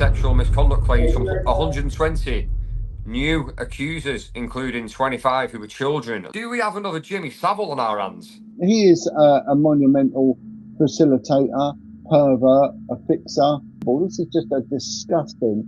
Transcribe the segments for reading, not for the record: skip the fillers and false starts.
sexual misconduct claims from 120 new accusers, including 25 who were children. Do we have another Jimmy Savile on our hands? He is a monumental facilitator, pervert, a fixer. Well, this is just a disgusting,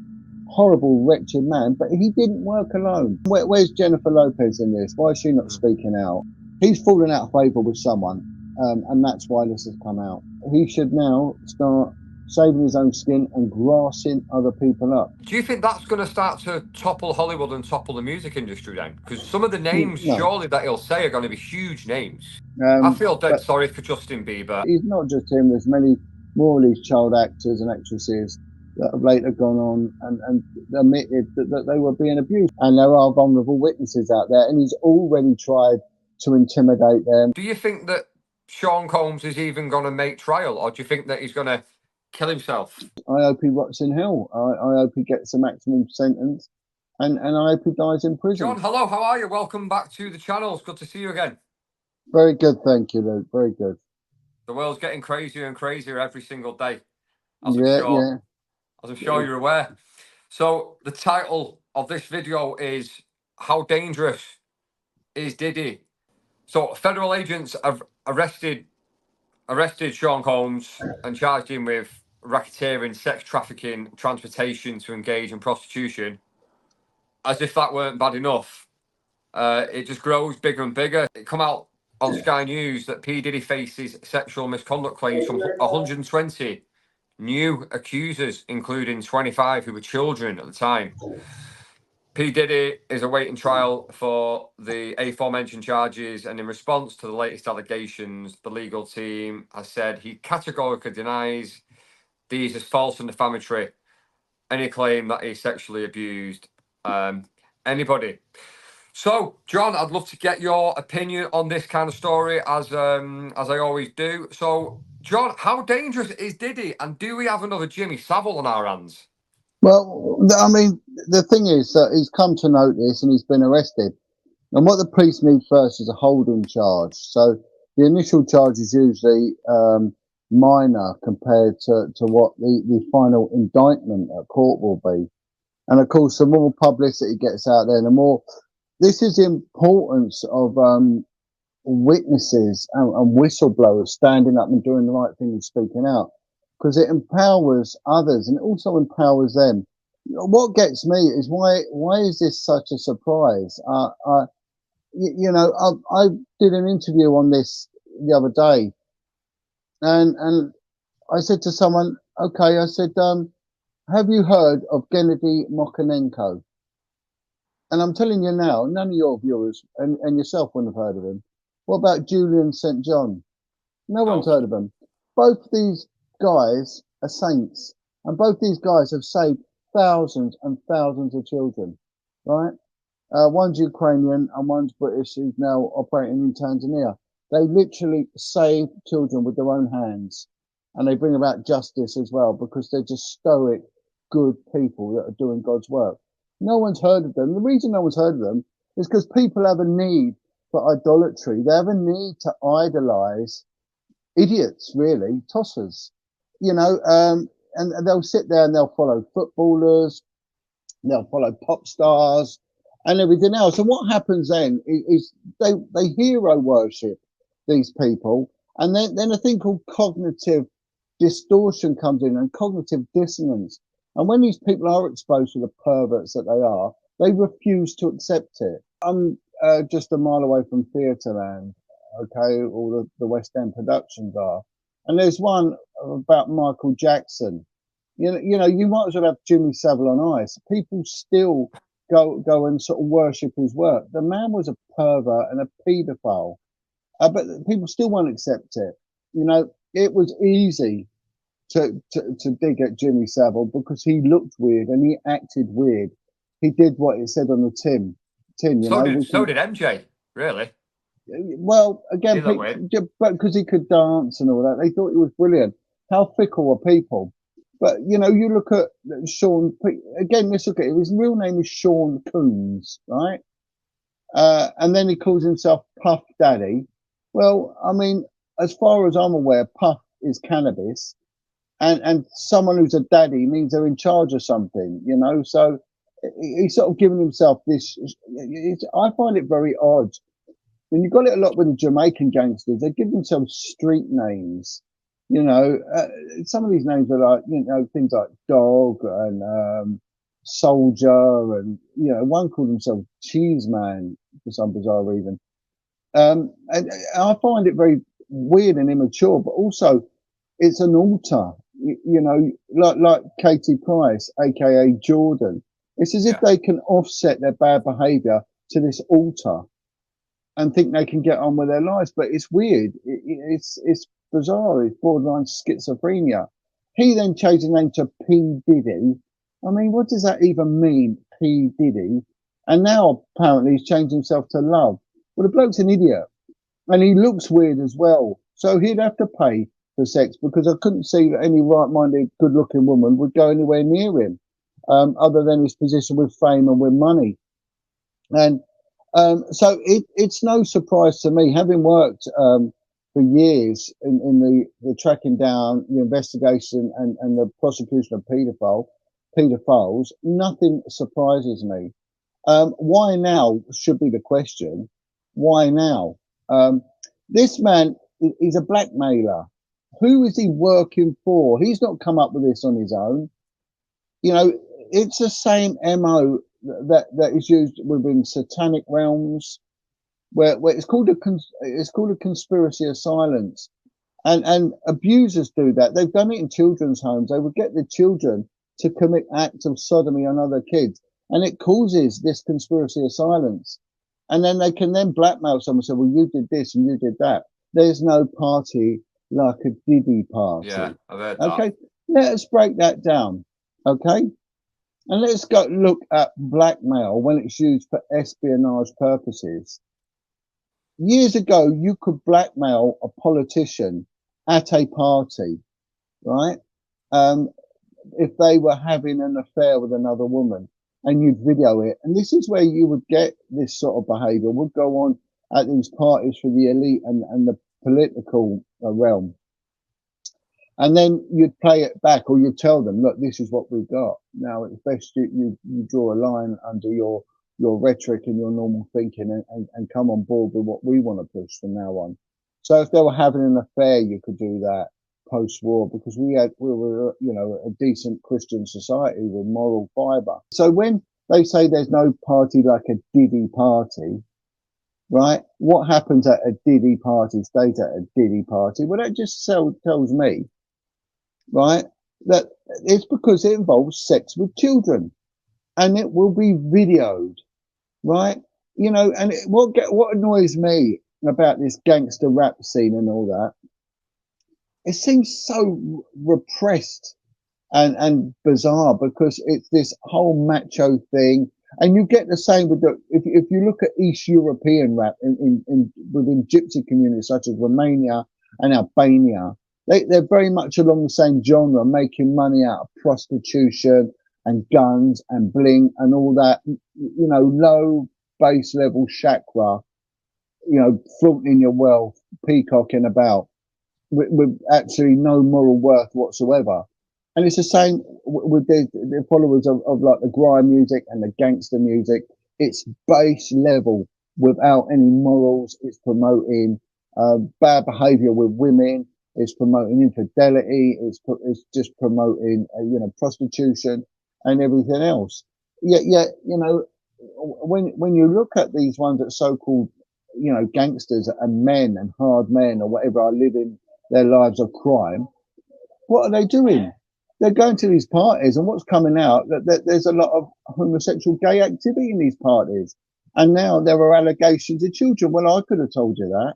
horrible, wretched man, but he didn't work alone. Where's Jennifer Lopez in this? Why is she not speaking out? He's fallen out of favour with someone, and that's why this has come out. He should now start saving his own skin and grassing other people up. Do you think that's going to start to topple Hollywood and topple the music industry then? Because some of the names, No. surely, that he'll say are going to be huge names. I Um, feel dead but sorry for Justin Bieber. he's not just him. There's many more of these child actors and actresses that have later gone on and admitted that they were being abused. And there are vulnerable witnesses out there, and he's already tried to intimidate them. Do you think that Sean Combs is even going to make trial, or do you think that he's going to kill himself? I hope he rots in hell. I hope he gets a maximum sentence, and I hope he dies in prison. John, hello, how are you? Welcome back to the channel. It's good to see you again. Very good, thank you, Luke. Very good. The world's getting crazier and crazier every single day, As I'm sure you're aware. So the title of this video is How Dangerous is Diddy? So federal agents have arrested Sean Combs and charged him with racketeering, sex trafficking, transportation to engage in prostitution. As if that weren't bad enough, it just grows bigger and bigger. It come out on Sky News that P. Diddy faces sexual misconduct claims from 120 new accusers, including 25 who were children at the time. P. Diddy is awaiting trial for the aforementioned charges, and in response to the latest allegations, the legal team has said he categorically denies these as false and defamatory. Any claim that he sexually abused anybody. So, John, I'd love to get your opinion on this kind of story, as I always do. So, John, how dangerous is Diddy, and do we have another Jimmy Savile on our hands? Well, I mean, the thing is that he's come to notice and he's been arrested. And what the police need first is a holding charge. So the initial charge is usually minor compared to what the final indictment at court will be. And of course, the more publicity gets out there, the more. This is the importance of witnesses and whistleblowers standing up and doing the right thing and speaking out, because it empowers others and it also empowers them. What gets me is why is this such a surprise? I did an interview on this the other day, and I said to someone, okay, I said, have you heard of Gennady Mokanenko? And I'm telling you now, none of your viewers and yourself wouldn't have heard of him. What about Julian St. John? No one's heard of him. Both these guys are saints, and both these guys have saved thousands and thousands of children, right? One's Ukrainian and one's British, who's now operating in Tanzania. They literally save children with their own hands, and they bring about justice as well, because they're just stoic, good people that are doing God's work. No one's heard of them. The reason no one's heard of them is because people have a need for idolatry. They have a need to idolize idiots, really, tossers, and they'll sit there and they'll follow footballers, they'll follow pop stars and everything else. And what happens then is they hero worship these people. And then a thing called cognitive distortion comes in, and cognitive dissonance. And when these people are exposed to the perverts that they are, they refuse to accept it. I'm just a mile away from Theatreland, okay, all the West End productions are. And there's one about Michael Jackson. You know, you might as well have Jimmy Savile on ice. People still go and sort of worship his work. The man was a pervert and a paedophile, but people still won't accept it. You know, it was easy to dig at Jimmy Savile because he looked weird and he acted weird. He did what it said on the tin. So did MJ, really. Well, again, but because he could dance and all that, they thought he was brilliant. How fickle are people? But you know, you look at Sean again. Let's look at it. His real name is Sean Combs, right? And then he calls himself Puff Daddy. Well, I mean, as far as I'm aware, Puff is cannabis. and someone who's a daddy means they're in charge of something, you know. So he's sort of giving himself this. I find it very odd. When you got it a lot with the Jamaican gangsters, they give themselves street names. You know, some of these names are like, you know, things like Dog and Soldier, and you know, one called himself Cheese Man for some bizarre reason. And I find it very weird and immature, but also it's an altar. You know, like Katie Price, aka Jordan. It's as if Yeah. they can offset their bad behaviour to this altar and think they can get on with their lives. But it's weird. It's bizarre. It's borderline schizophrenia. He then changed his name to P Diddy. I mean, what does that even mean, P Diddy? And now apparently he's changed himself to Love. Well, the bloke's an idiot, and he looks weird as well. So he'd have to pay for sex, because I couldn't see that any right-minded, good-looking woman would go anywhere near him, other than his position with fame and with money. And so it's no surprise to me, having worked for years in the tracking down, the investigation, and the prosecution of paedophiles. Nothing surprises me. Why now should be the question. Why now? This man is a blackmailer. Who is he working for? He's not come up with this on his own. You know, it's the same MO that is used within satanic realms, where it's called a conspiracy of silence, and abusers do that. They've done it in children's homes. They would get the children to commit acts of sodomy on other kids, and it causes this conspiracy of silence. And then they can then blackmail someone and say, "Well, you did this and you did that." There's no party like a Diddy party. Yeah, I've heard that. Okay, let us break that down. Okay, and let's go look at blackmail when it's used for espionage purposes. Years ago, you could blackmail a politician at a party, right? Um, if they were having an affair with another woman, and you'd video it. And this is where you would get this sort of behavior would go on at these parties for the elite and the political realm. And then you'd play it back, or you'd tell them, look, this is what we've got. Now it's best you draw a line under your rhetoric and your normal thinking, and come on board with what we want to push from now on. So if they were having an affair, you could do that post-war, because we were, you know, a decent Christian society with moral fibre. So when they say there's no party like a Diddy party, right? What happens at a Diddy party stays at a Diddy party. Well, that just tells me, right, that it's because it involves sex with children, and it will be videoed, right? You know, and what annoys me about this gangster rap scene and all that, it seems so repressed and bizarre, because it's this whole macho thing. And you get the same with if you look at East European rap within gypsy communities such as Romania and Albania, they're very much along the same genre, making money out of prostitution and guns and bling and all that, you know, low base level chakra, you know, flaunting your wealth, peacocking about with actually no moral worth whatsoever. And it's the same with the followers of like the grime music and the gangster music. It's base level without any morals. It's promoting bad behavior with women. It's promoting infidelity. It's just promoting you know, prostitution and everything else. Yet you know, when you look at these ones that so-called, you know, gangsters and men and hard men or whatever are living their lives of crime, what are they doing? They're going to these parties, and what's coming out that there's a lot of homosexual gay activity in these parties. And now there are allegations of children. Well, I could have told you that.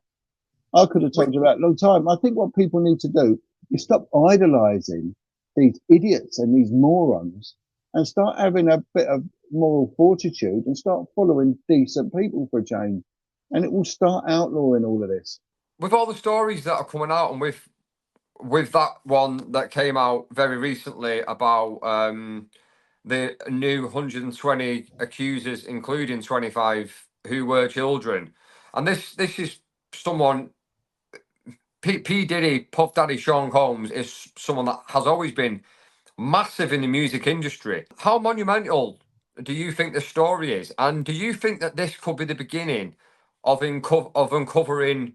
I could have told you that a long time. I think what people need to do is stop idolizing these idiots and these morons, and start having a bit of moral fortitude, and start following decent people for a change. And it will start outlawing all of this. With all the stories that are coming out, and with that one that came out very recently about the new 120 accusers, including 25 who were children, and this is someone P Diddy, Puff Daddy, Sean Combs is someone that has always been massive in the music industry. How monumental do you think the story is? And do you think that this could be the beginning of uncovering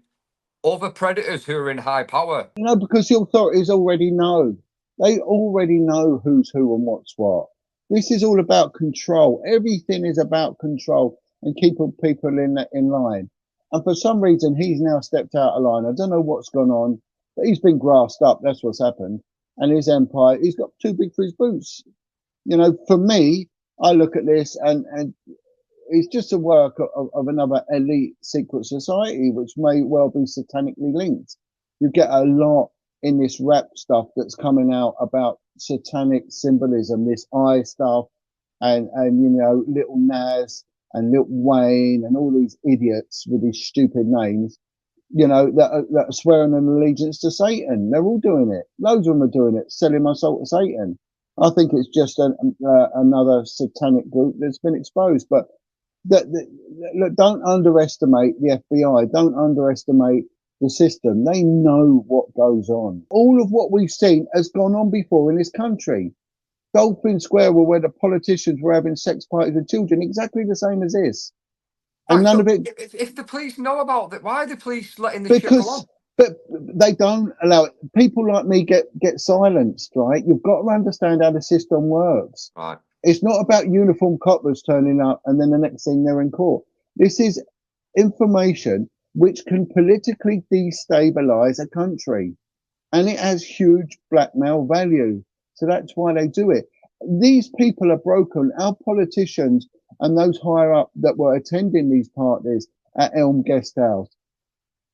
other predators who are in high power? You know, because the authorities already know. They already know who's who and what's what. This is all about control. Everything is about control and keeping people in line. And for some reason, he's now stepped out of line. I don't know what's gone on, but he's been grassed up. That's what's happened. And his empire, he's got too big for his boots. You know, for me, I look at this and it's just a work of another elite secret society, which may well be satanically linked. You get a lot in this rap stuff that's coming out about satanic symbolism, this eye stuff, and you know, Little Nas and Lil Wayne and all these idiots with these stupid names, you know, that are swearing an allegiance to Satan. They're all doing it. Loads of them are doing it, selling my soul to Satan. I think it's just another satanic group that's been exposed. But look, don't underestimate the FBI. Don't underestimate the system. They know what goes on. All of what we've seen has gone on before in this country. Dolphin Square were where the politicians were having sex parties with children, exactly the same as this. And Right, none so of it, if the police know about that, why are the police letting this shit go because on? but they don't allow it. People like me get silenced, right? You've got to understand how the system works. Right. It's not about uniform coppers turning up and then the next thing they're in court. This is information which can politically destabilize a country, and it has huge blackmail value. So that's why they do it. These people are broken. Our politicians and those higher up that were attending these parties at Elm Guest House,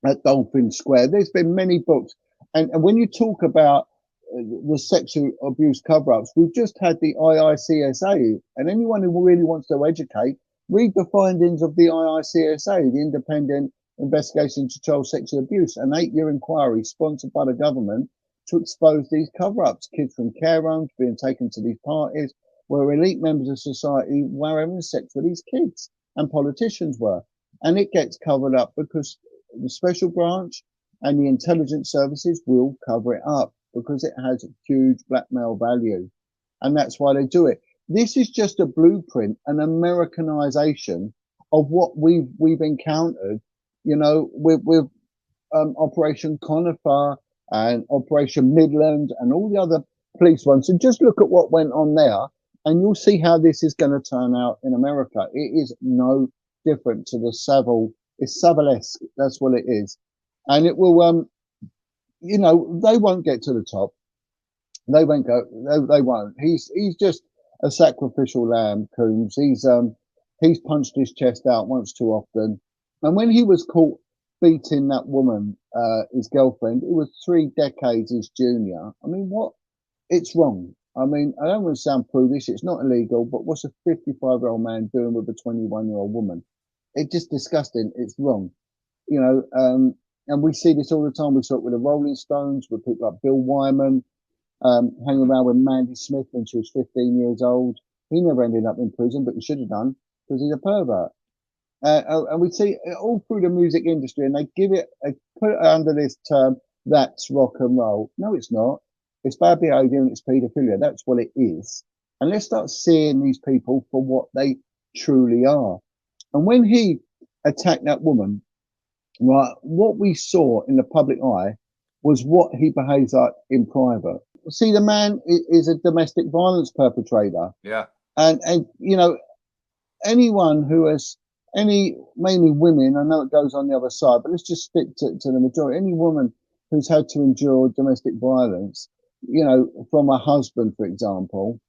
at Dolphin Square, there's been many books. And when you talk about the sexual abuse cover-ups, we've just had the IICSA, and anyone who really wants to educate, read the findings of the IICSA, the Independent Investigation into Child Sexual Abuse, an 8-year inquiry sponsored by the government to expose these cover-ups. Kids from care homes being taken to these parties where elite members of society were having sex with these kids, and politicians were. And it gets covered up because the special branch and the intelligence services will cover it up because it has huge blackmail value. And that's why they do it. This is just a blueprint, an Americanization of what we've encountered, you know, with Operation Conifer and Operation Midland and all the other police ones. So just look at what went on there, and you'll see how this is going to turn out in America. It is no different to the Saville. It's Savillesque. That's what it is, and it will. You know, they won't get to the top. They won't go. They won't. He's just a sacrificial lamb, Coombs. He's punched his chest out once too often. And when he was caught beating that woman, his girlfriend, who was 3 decades his junior. I mean, what? It's wrong. I mean, I don't want to sound prudish. It's not illegal, but what's a 55-year-old man doing with a 21-year-old woman? It's just disgusting. It's wrong. You know, and we see this all the time. We saw it with the Rolling Stones, with people like Bill Wyman, hanging around with Mandy Smith when she was 15 years old. He never ended up in prison, but he should have done because he's a pervert. And we see it all through the music industry, and they put it under this term, that's rock and roll. No, it's not. It's bad behavior and it's paedophilia. That's what it is. And let's start seeing these people for what they truly are. And when he attacked that woman, right, what we saw in the public eye was what he behaves like in private. See, the man is a domestic violence perpetrator. Yeah. And you know, anyone who has mainly women, I know it goes on the other side, but let's just stick to the majority. Any woman who's had to endure domestic violence, you know, from a husband, for example,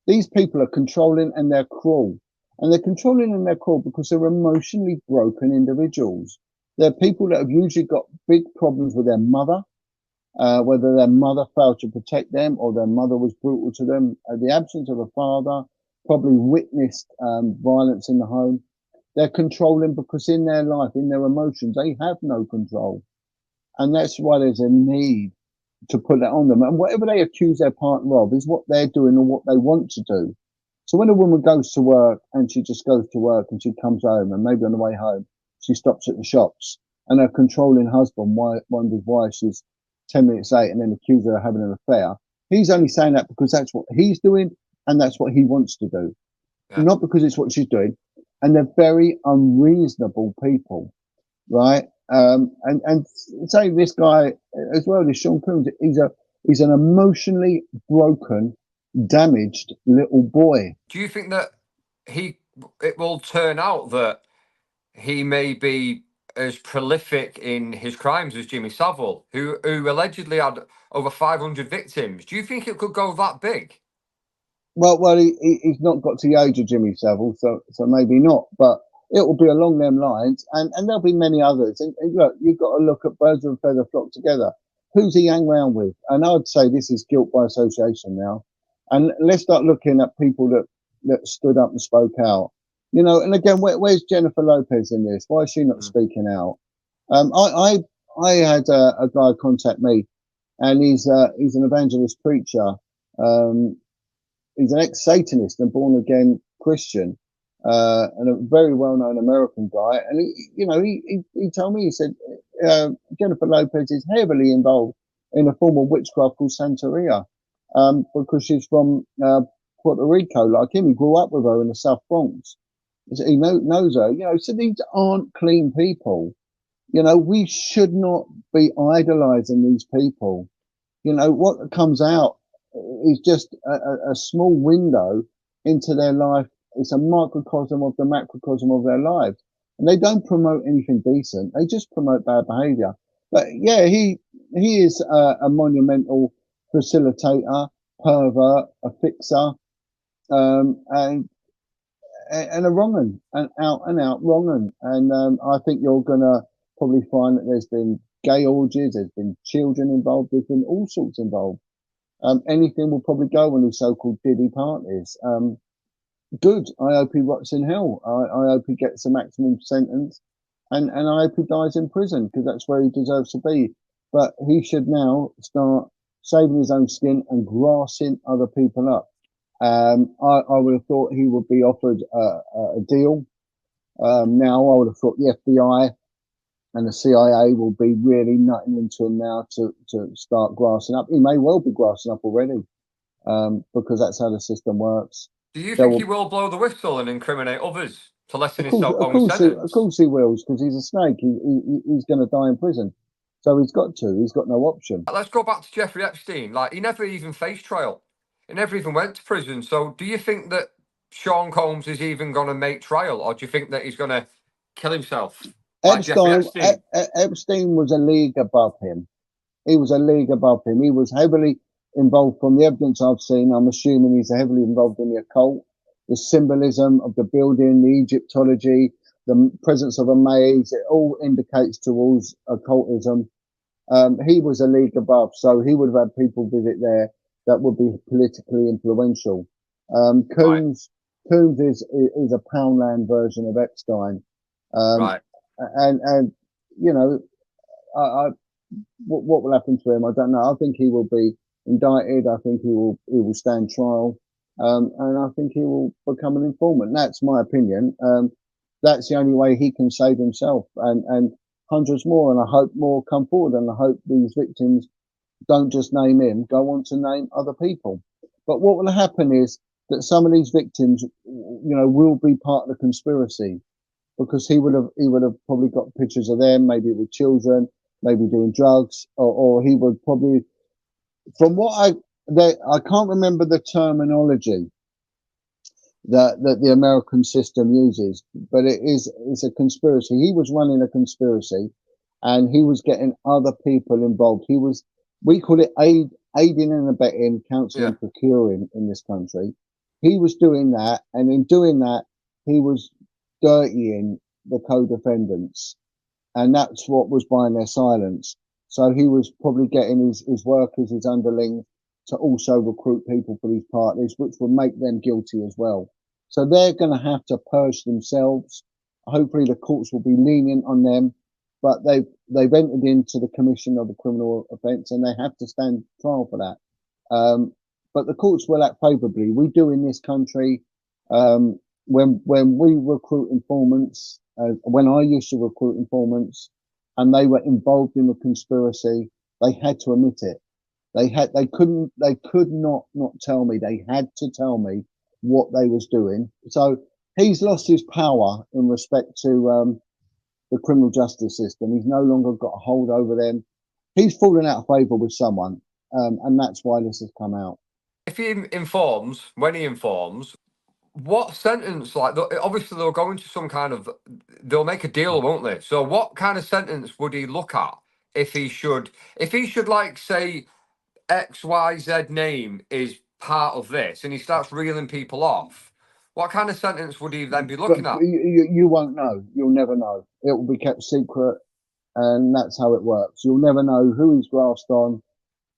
these people are controlling and they're cruel. And they're controlling and they're cruel because they're emotionally broken individuals. They're people that have usually got big problems with their mother, whether their mother failed to protect them or their mother was brutal to them. The absence of a father, probably witnessed violence in the home. They're controlling because in their life, in their emotions, they have no control. And that's why there's a need to put that on them. And whatever they accuse their partner of is what they're doing or what they want to do. So when a woman goes to work and she just goes to work and she comes home and maybe on the way home, she stops at the shops and her controlling husband wonders why she's 10 minutes late and then accuse her of having an affair. He's only saying that because that's what he's doing and that's what he wants to do, not because it's what she's doing. And they're very unreasonable people, right? And say this guy as well, this Sean Combs, he's an emotionally broken, damaged little boy. Do you think that it will turn out that he may be as prolific in his crimes as Jimmy Saville, who allegedly had over 500 victims? Do you think it could go that big? Well, he's not got to the age of Jimmy Savile, so maybe not. But it will be along them lines, and there'll be many others. And look, you've got to look at birds of a feather flock together. Who's he hang around with? And I'd say this is guilt by association now. And let's start looking at people that stood up and spoke out. You know, and again, where's Jennifer Lopez in this? Why is she not speaking out? I had a guy contact me, and he's an evangelist preacher. He's an ex-Satanist and born-again Christian, and a very well-known American guy. And he told me, he said Jennifer Lopez is heavily involved in a form of witchcraft called Santeria, because she's from Puerto Rico, like him. He grew up with her in the South Bronx. So he knows her. You know, so these aren't clean people. You know, we should not be idolizing these people. You know, what comes out is just a small window into their life. It's a microcosm of the macrocosm of their lives. And they don't promote anything decent. They just promote bad behavior. But yeah, he is a monumental facilitator, pervert, a fixer, and a wrong un, an out and out wrong un. And I think you're going to probably find that there's been gay orgies, there's been children involved, there's been all sorts involved. Anything will probably go on these so-called Diddy parties. Good. I hope he rots in hell. I hope he gets a maximum sentence, and I hope he dies in prison, because that's where he deserves to be. But he should now start saving his own skin and grassing other people up. I would have thought he would be offered a deal. Now I would have thought the FBI and the CIA will be really nutting into him now to start grassing up. He may well be grassing up already, because that's how the system works. Do you think he will blow the whistle and incriminate others to lessen his own sentence? Of course he will, because he's a snake. He's going to die in prison. So he's got to. He's got no option. Let's go back to Jeffrey Epstein. Like, he never even faced trial. He never even went to prison. So do you think that Sean Combs is even going to make trial, or do you think that he's going to kill himself? Epstein was a league above him. He was a league above him. He was heavily involved, from the evidence I've seen. I'm assuming he's heavily involved in the occult, the symbolism of the building, the Egyptology, the presence of a maze. It all indicates towards occultism. He was a league above, so he would have had people visit there that would be politically influential. Combs is a Poundland version of Epstein. Right. And you know, what will happen to him? I don't know. I think he will be indicted. I think he will stand trial, and I think he will become an informant. That's my opinion. That's the only way he can save himself, and hundreds more. And I hope more come forward. And I hope these victims don't just name him, go on to name other people. But what will happen is that some of these victims, you know, will be part of the conspiracy, because he would have probably got pictures of them, maybe with children, maybe doing drugs, or he would probably, from what I can't remember the terminology that the American system uses, but it's a conspiracy. He was running a conspiracy, and he was getting other people involved. We call it aiding and abetting, counselling, procuring in this country. He was doing that, and in doing that, he was dirtying the co-defendants, and that's what was buying their silence. So he was probably getting his workers, his underlings, to also recruit people for these parties, which would make them guilty as well. So they're going to have to purge themselves. Hopefully the courts will be lenient on them, but they've entered into the commission of a criminal offence, and they have to stand trial for that. But the courts will act favourably. We do in this country. When we recruit informants, when I used to recruit informants, and they were involved in a conspiracy, they had to admit it. They could not tell me. They had to tell me what they was doing. So he's lost his power in respect to the criminal justice system. He's no longer got a hold over them. He's fallen out of favour with someone, and that's why this has come out. If he informs, when he informs, what sentence, like, obviously they'll go into some kind of, they'll make a deal, won't they? So what kind of sentence would he look at if he should, like, say XYZ name is part of this and he starts reeling people off? What kind of sentence would he then be looking at? You won't know. You'll never know. It will be kept secret, and that's how it works. You'll never know who he's grasped on,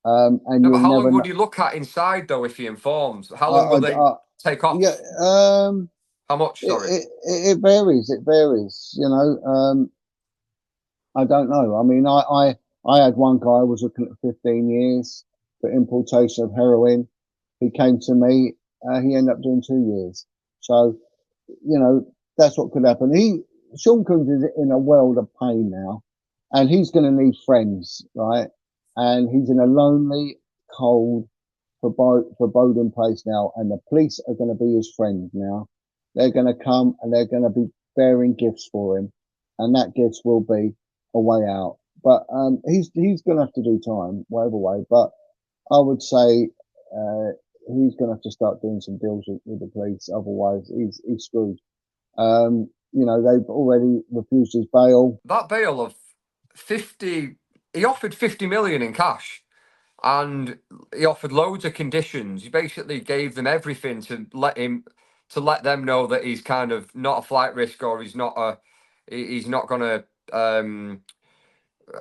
and No, you'll but how never long would know. he look at inside though if he informs? How long will they take off? Yeah, how much? Sorry, it varies. It varies. You know, I don't know. I mean, I had one guy I was looking at 15 years for importation of heroin. He came to me. He ended up doing 2 years. So, you know, that's what could happen. Sean Combs is in a world of pain now, and he's going to need friends, right? And he's in a lonely, cold, foreboding place now, and the police are going to be his friends now. They're going to come and they're going to be bearing gifts for him, and that gifts will be a way out. But he's going to have to do time, whatever way. But I would say he's going to have to start doing some deals with the police. Otherwise, he's screwed. You know, they've already refused his bail. That bail of 50, he offered 50 million in cash, and he offered loads of conditions. He basically gave them everything to let them know that he's kind of not a flight risk, or he's not going to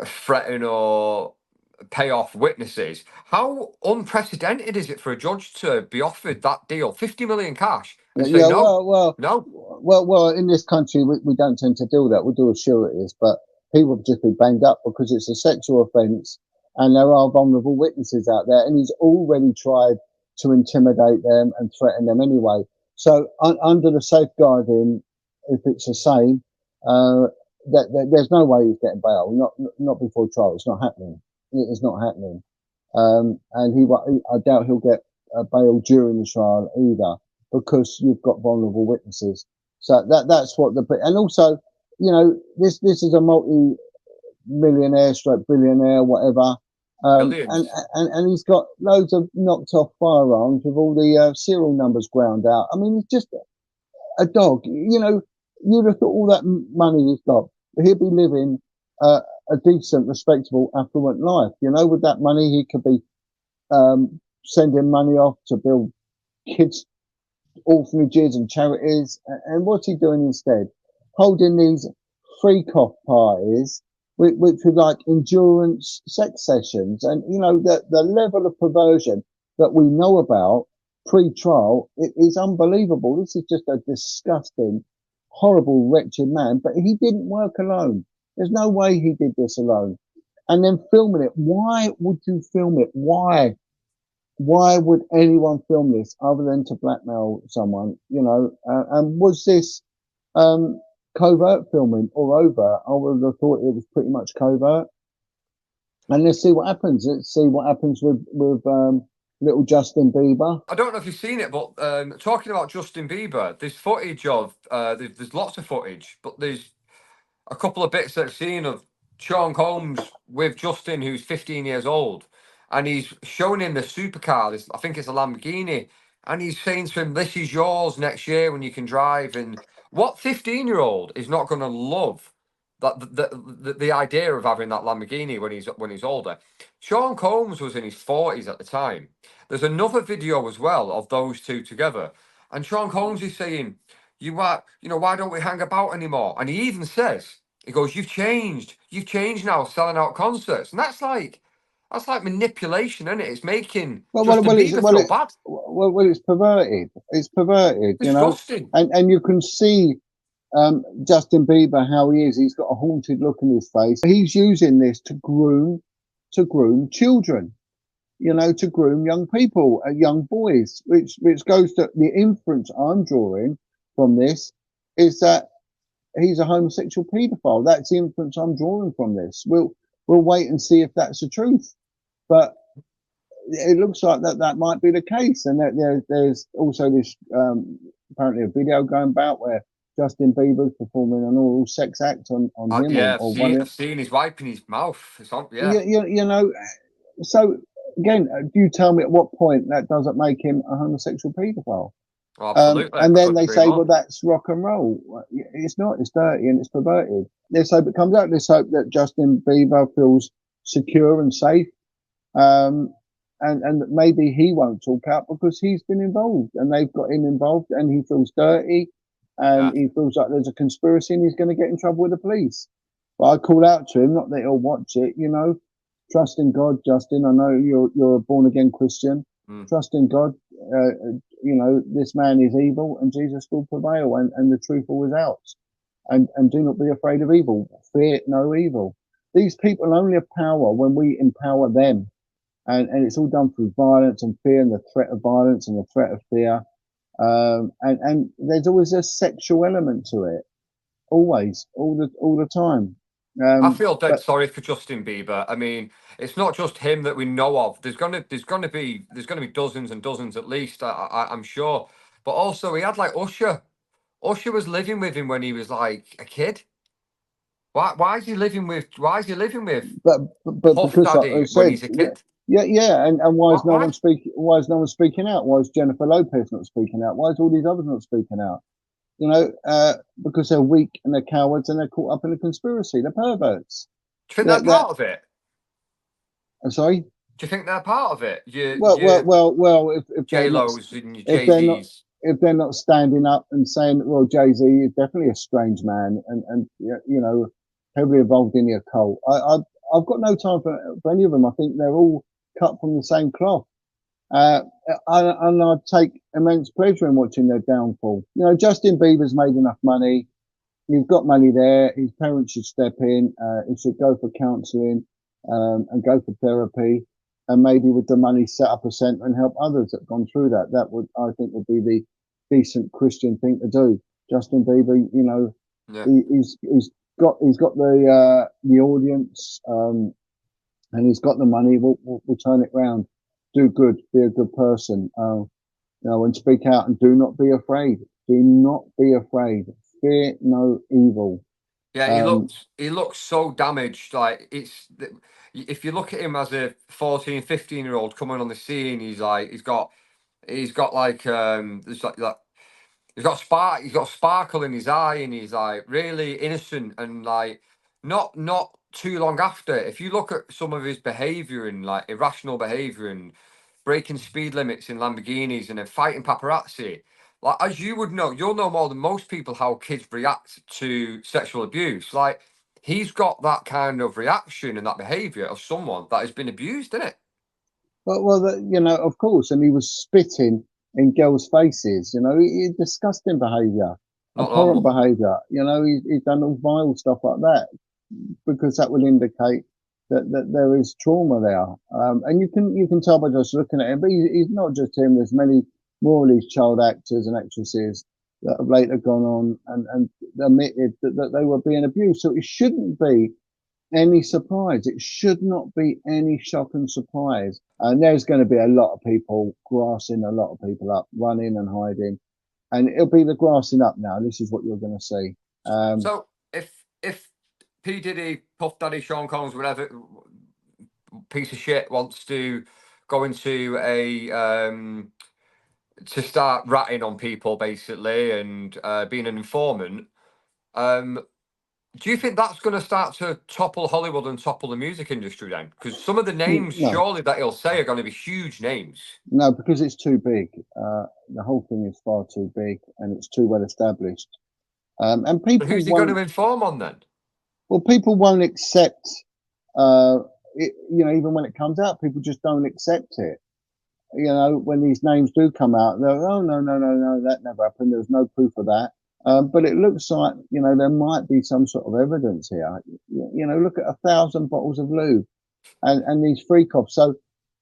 threaten or pay off witnesses. How unprecedented is it for a judge to be offered that deal, 50 million cash, and say no? Well, in this country, we don't tend to do that. We do sureties, but people have just been banged up because it's a sexual offence and there are vulnerable witnesses out there, and he's already tried to intimidate them and threaten them anyway. So under the safeguarding, if it's the same, there's no way he's getting bail. Not before trial. It's not happening. It's not happening. And I doubt he'll get bail during the trial either, because you've got vulnerable witnesses. So that's what and also, you know, this is a multi-millionaire stroke billionaire, whatever. And he's got loads of knocked off firearms with all the serial numbers ground out. I mean, it's just a dog. You know, you look at all that money he's got. He'll be living a decent, respectable, affluent life. You know, with that money, he could be sending money off to build kids' orphanages and charities. And what's he doing instead? Holding these freak-off parties, which are like endurance sex sessions. And, you know, the level of perversion that we know about pre-trial is unbelievable. This is just a disgusting, horrible, wretched man. But he didn't work alone. There's no way he did this alone. And then filming it. Why would you film it? Why? Why would anyone film this other than to blackmail someone? You know, and was this covert filming or overt? I would have thought it was pretty much covert. And let's see what happens. Let's see what happens with little Justin Bieber. I don't know if you've seen it, but talking about Justin Bieber, there's footage of there's lots of footage, but there's a couple of bits that I've seen of Sean Combs with Justin, who's 15 years old, and he's showing him the supercar. I think it's a Lamborghini, and he's saying to him, "This is yours next year when you can drive." And what 15-year-old is not going to love that the idea of having that Lamborghini when he's older? Sean Combs was in his 40s at the time. There's another video as well of those two together, and Sean Combs is saying, why don't we hang about anymore? And he even says, he goes, you've changed now, selling out concerts. And that's like manipulation, isn't it? It's making Justin Bieber feel bad. Well, it's perverted. It's perverted, disgusting. You know. And you can see Justin Bieber, how he is. He's got a haunted look in his face. He's using this to groom children, you know, to groom young people, young boys, which goes to the inference I'm drawing from this is that he's a homosexual paedophile. That's the inference I'm drawing from this. We'll wait and see if that's the truth. But it looks like that might be the case. And there's also this apparently a video going about where Justin Bieber's performing an oral sex act on him Yeah, or one of I've seen his wiping his mouth. It's on, yeah. You know, so again, do you tell me at what point that doesn't make him a homosexual paedophile? Oh, absolutely. And then they say, well, that's rock and roll. It's not. It's dirty and it's perverted. Let's hope it comes out. Let's hope that Justin Bieber feels secure and safe. And maybe he won't talk out because he's been involved and they've got him involved and he feels dirty and he feels like there's a conspiracy and he's going to get in trouble with the police. But I call out to him, not that he'll watch it, you know, trust in God, Justin. I know you're a born again Christian. Trust in God. You know, this man is evil and Jesus will prevail and the truth always out. And do not be afraid of evil. Fear no evil. These people only have power when we empower them. And it's all done through violence and fear and the threat of violence and the threat of fear. And there's always a sexual element to it. Always, all the time. I feel dead sorry for Justin Bieber. I mean, it's not just him that we know of. There's gonna be dozens and dozens at least. I'm sure. But also, he had like Usher. Usher was living with him when he was like a kid. Why is he living with? Why is he living with? But Puff because Daddy I said, when he's a kid. Yeah. And why is no one speaking? Why is no one speaking out? Why is Jennifer Lopez not speaking out? Why is all these others not speaking out? You know, because they're weak and they're cowards and they're caught up in a conspiracy. They're perverts. Do you think they're part of it? I'm sorry. Do you think they're part of it? Well. If J-Lo's and your Jay-Z's. If they're not standing up and saying, well, Jay-Z is definitely a strange man and you know, heavily involved in the occult. I've got no time for any of them. I think they're all cut from the same cloth. And I take immense pleasure in watching their downfall. You know, Justin Bieber's made enough money. He's got money there. His parents should step in. He should go for counselling and go for therapy. And maybe with the money, set up a centre and help others that have gone through that. That would, I think, would be the decent Christian thing to do. Justin Bieber, you know, he's got the audience and he's got the money. We'll turn it round. Do good. Be a good person. You know, and speak out and do not be afraid. Do not be afraid. Fear no evil. Yeah, he looks so damaged. Like if you look at him as a 14, 15-year-old coming on the scene, he's got like there's like he's got sparkle in his eye, and he's like really innocent and like not too long after. If you look at some of his behaviour and like irrational behaviour and breaking speed limits in Lamborghinis and then fighting paparazzi. Like, as you would know, you'll know more than most people how kids react to sexual abuse. Like, he's got that kind of reaction and that behaviour of someone that has been abused, isn't it? Well, you know, of course, and he was spitting in girls' faces. You know, he disgusting behaviour, abhorrent behaviour. You know, he's done all vile stuff like that because that would indicate that there is trauma there, and you can tell by just looking at him. But he's not just him. There's many more of these child actors and actresses that have later gone on and admitted that they were being abused. So it shouldn't be any surprise. It should not be any shock and surprise. And there's going to be a lot of people grassing a lot of people up, running and hiding, and it'll be the grassing up now. This is what you're going to see. So if P Diddy, Puff Daddy, Sean Combs, whatever piece of shit wants to go into to start ratting on people basically and being an informant, do you think that's going to start to topple Hollywood and topple the music industry then? Because some of the names surely that he'll say are going to be huge names. No, because it's too big. The whole thing is far too big and it's too well established. And people. But who's he going to inform on then? Well, people won't accept it, you know, even when it comes out, people just don't accept it. You know, when these names do come out, they're, oh, no, that never happened. There's no proof of that. But it looks like, you know, there might be some sort of evidence here. You know, look at 1,000 bottles of lube and these freak-offs. So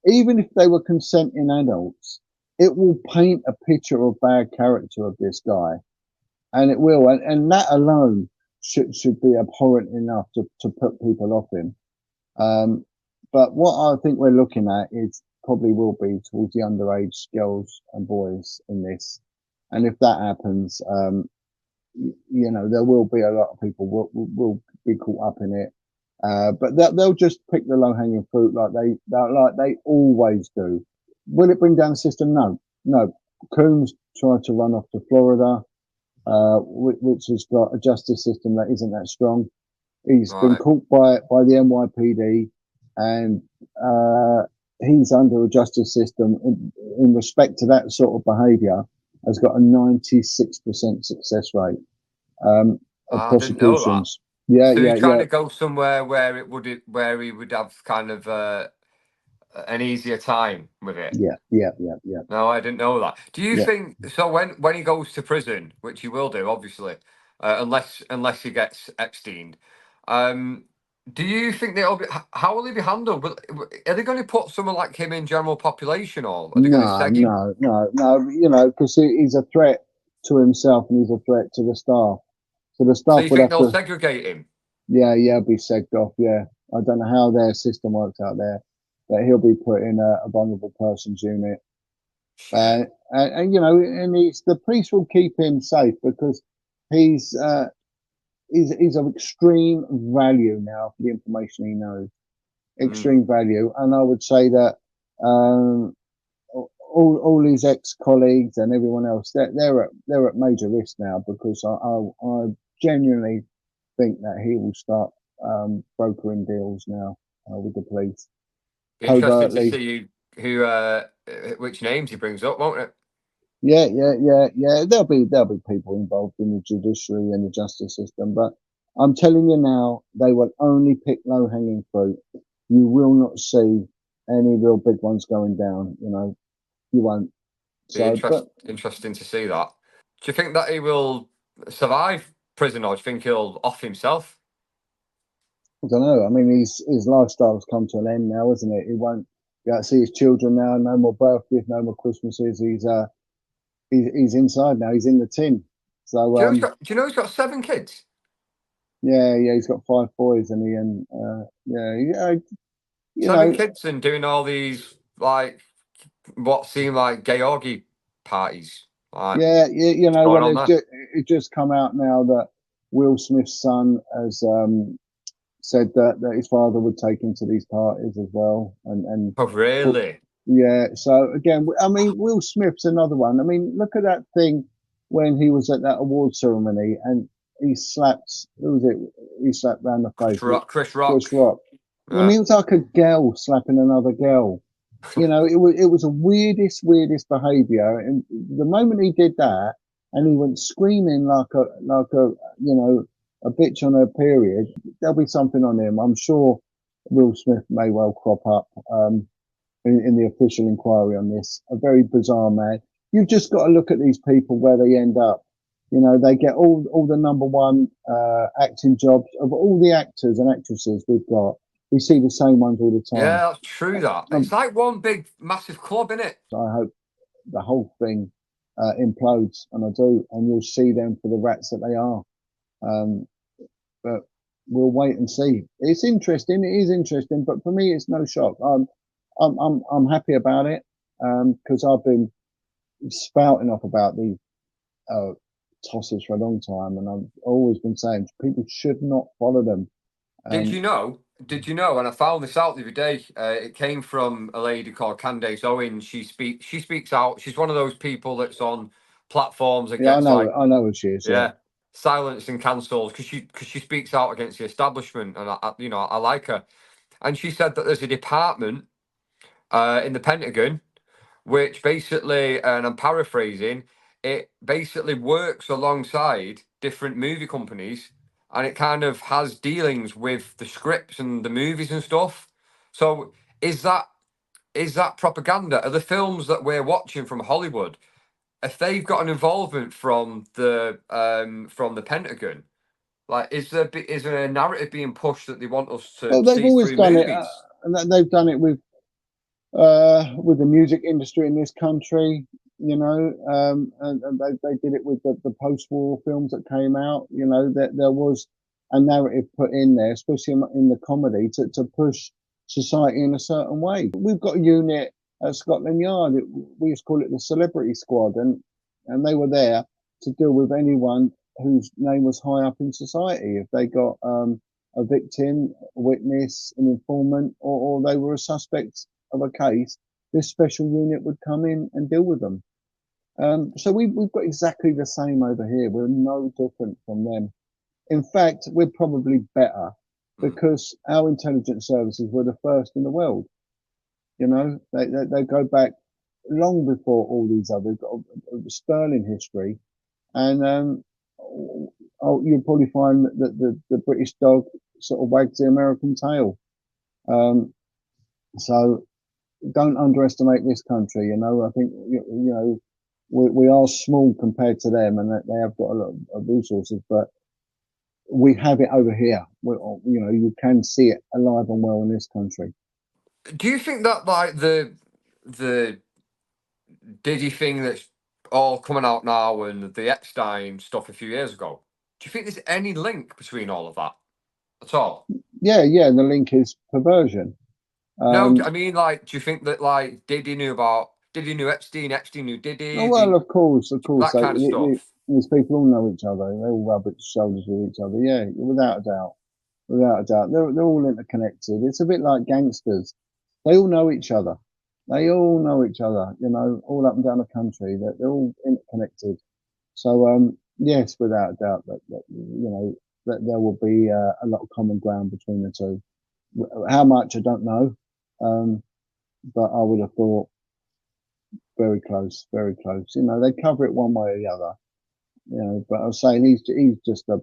even if they were consenting adults, it will paint a picture of bad character of this guy. And it will. And that alone should be abhorrent enough to put people off him. But what I think we're looking at is probably will be towards the underage girls and boys in this, and if that happens, there will be a lot of people will be caught up in it. But they'll just pick the low hanging fruit like they always do. Will it bring down the system? No, no. Coombs tried to run off to Florida, which has got a justice system that isn't that strong. He's been caught by the NYPD, and he's under a justice system in respect to that sort of behaviour has got a 96% success rate of I didn't know that. prosecutions. Yeah, So yeah, you're trying yeah, to go somewhere where he would have kind of an easier time with it. yeah, yeah, yeah, yeah. No, I didn't know that. Do you Yeah. think so? When he goes to prison, which he will do, obviously, unless he gets Epstein, do you think how will he be handled? Are they going to put someone like him in general population, or are they going to No, seg him? no. Because he's a threat to himself and he's a threat to the staff. So the So staff you would think have they'll to, segregate him? yeah, be segged off. Yeah, I don't know how their system works out there, but he'll be put in a vulnerable persons unit. And and the police will keep him safe because he's of extreme value now for the information he knows. Extreme value, and I would say that all his ex-colleagues and everyone else they're at major risk now because I genuinely think that he will start brokering deals now with the police Be interesting to covertly. see which names he brings up, won't it? Yeah. There'll be people involved in the judiciary and the justice system, but I'm telling you now, they will only pick low-hanging fruit. You will not see any real big ones going down. You won't. Be But interesting to see that. Do you think that he will survive prison, or do you think he'll off himself? I don't know. I mean, his lifestyle's come to an end now, isn't it? He won't be able to see his children now. No more birthdays, no more Christmases. He's inside now. He's in the tin. So Do you know he's got 7 kids? yeah, he's got 5 boys, and yeah. 7 kids and doing all these like what seem like gay orgy parties. Like, yeah. going Well, on there. it just come out now that Will Smith's son has said that his father would take him to these parties as well, and Oh, really? yeah. So again, I mean, Will Smith's another one. I mean, look at that thing when he was at that award ceremony and he slapped, who was it? He slapped round the face. Chris Chris Rock. Rock. Yeah. I mean, it was like a girl slapping another girl. It was a weirdest behaviour. And the moment he did that, and he went screaming like a a bitch on her period, there'll be something on him. I'm sure Will Smith may well crop up in the official inquiry on this. A very bizarre man. You've just got to look at these people where they end up. They get all the number one acting jobs of all the actors and actresses we've got. We see the same ones all the time. Yeah, that's true. That it's like one big massive club, isn't it? I hope the whole thing implodes, and I do, and you'll see them for the rats that they are. But we'll wait and see. It's interesting. It is interesting, but for me, it's no shock. I'm happy about it because I've been spouting off about these tosses for a long time, and I've always been saying people should not follow them. Did you know? Did you know? And I found this out the other day. It came from a lady called Candace Owen. She speaks out. She's one of those people that's on platforms Yeah, against I know who she is. Yeah. Silence and cancelled because she speaks out against the establishment, and I like her. And she said that there's a department in the Pentagon which basically, and I'm paraphrasing, it basically works alongside different movie companies, and it kind of has dealings with the scripts and the movies and stuff. So is that propaganda? Are the films that we're watching from Hollywood, if they've got an involvement from the Pentagon, like is there a narrative being pushed that they want us to Well, they've see always through done it, movies? and they've done it with the music industry in this country. you know, and they did it with the post-war films that came out. You know, that there was a narrative put in there, especially in the comedy, to push society in a certain way. We've got a unit at Scotland Yard. We used to call it the Celebrity Squad, and they were there to deal with anyone whose name was high up in society. If they got a victim, a witness, an informant, or they were a suspect of a case, this special unit would come in and deal with them. So we've got exactly the same over here. We're no different from them. In fact, we're probably better because our intelligence services were the first in the world. You know, they go back long before all these others. Got a sterling history, and you'll probably find that the British dog sort of wags the American tail. So don't underestimate this country. You know, I think you know we are small compared to them, and that they have got a lot of resources, but we have it over here. You know, you can see it alive and well in this country. Do you think that like the Diddy thing that's all coming out now and the Epstein stuff a few years ago, do you think there's any link between all of that at all? Yeah, yeah. The link is perversion. No, I mean, like, do you think that like Diddy knew Epstein, Epstein knew Oh, Diddy, well, of course. that kind of stuff? These people all know each other. They all rub shoulders with each other. Yeah, without a doubt. Without a doubt. They're all interconnected. It's a bit like gangsters. They all know each other. They all know each other, you know, all up and down the country. They're all interconnected. So, yes, without a doubt that you know, that there will be a lot of common ground between the two. How much, I don't know. But I would have thought very close, very close. You know, they cover it one way or the other. You know, but I was saying he's just a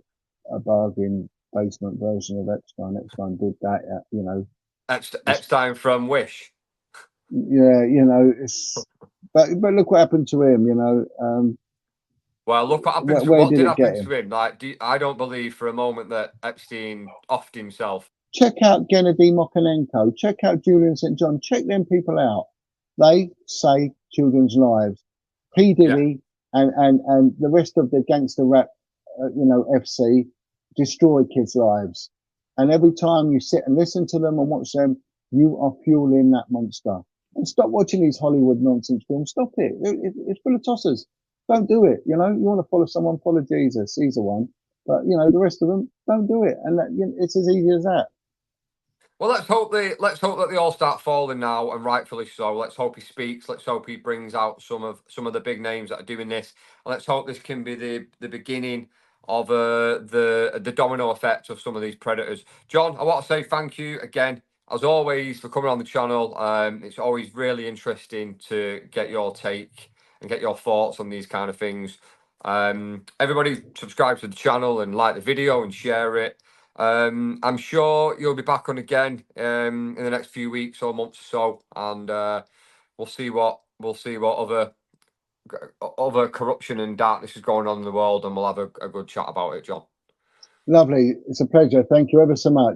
bargain basement version of Epstein. Epstein did that, you know. Epstein from Wish. Yeah, you know, but look what happened to him. You know, Well, look what happened to where what did did it get happen him? to him. Like, I don't believe for a moment that Epstein offed himself. Check out Gennady Mokanenko. Check out Julian St. John. Check them people out. They save children's lives. P Diddy and the rest of the gangster rap, you know, FC destroy kids' lives. And every time you sit and listen to them and watch them, you are fueling that monster. And stop watching these Hollywood nonsense films. Stop it. It's full of tossers. Don't do it. You know, you want to follow someone, follow Jesus. He's the one. But you know, the rest of them, don't do it. And you know, it's as easy as that. Well, let's hope that they all start falling now, and rightfully so. Let's hope he speaks. Let's hope he brings out some of the big names that are doing this. And let's hope this can be the beginning of the domino effect of some of these predators. John, I want to say thank you again, as always, for coming on the channel. It's always really interesting to get your take and get your thoughts on these kind of things. Everybody subscribe to the channel and like the video and share it. I'm sure you'll be back on again in the next few weeks or months or so, and we'll see what other corruption and darkness is going on in the world, and we'll have a good chat about it, John. Lovely. It's a pleasure. Thank you ever so much.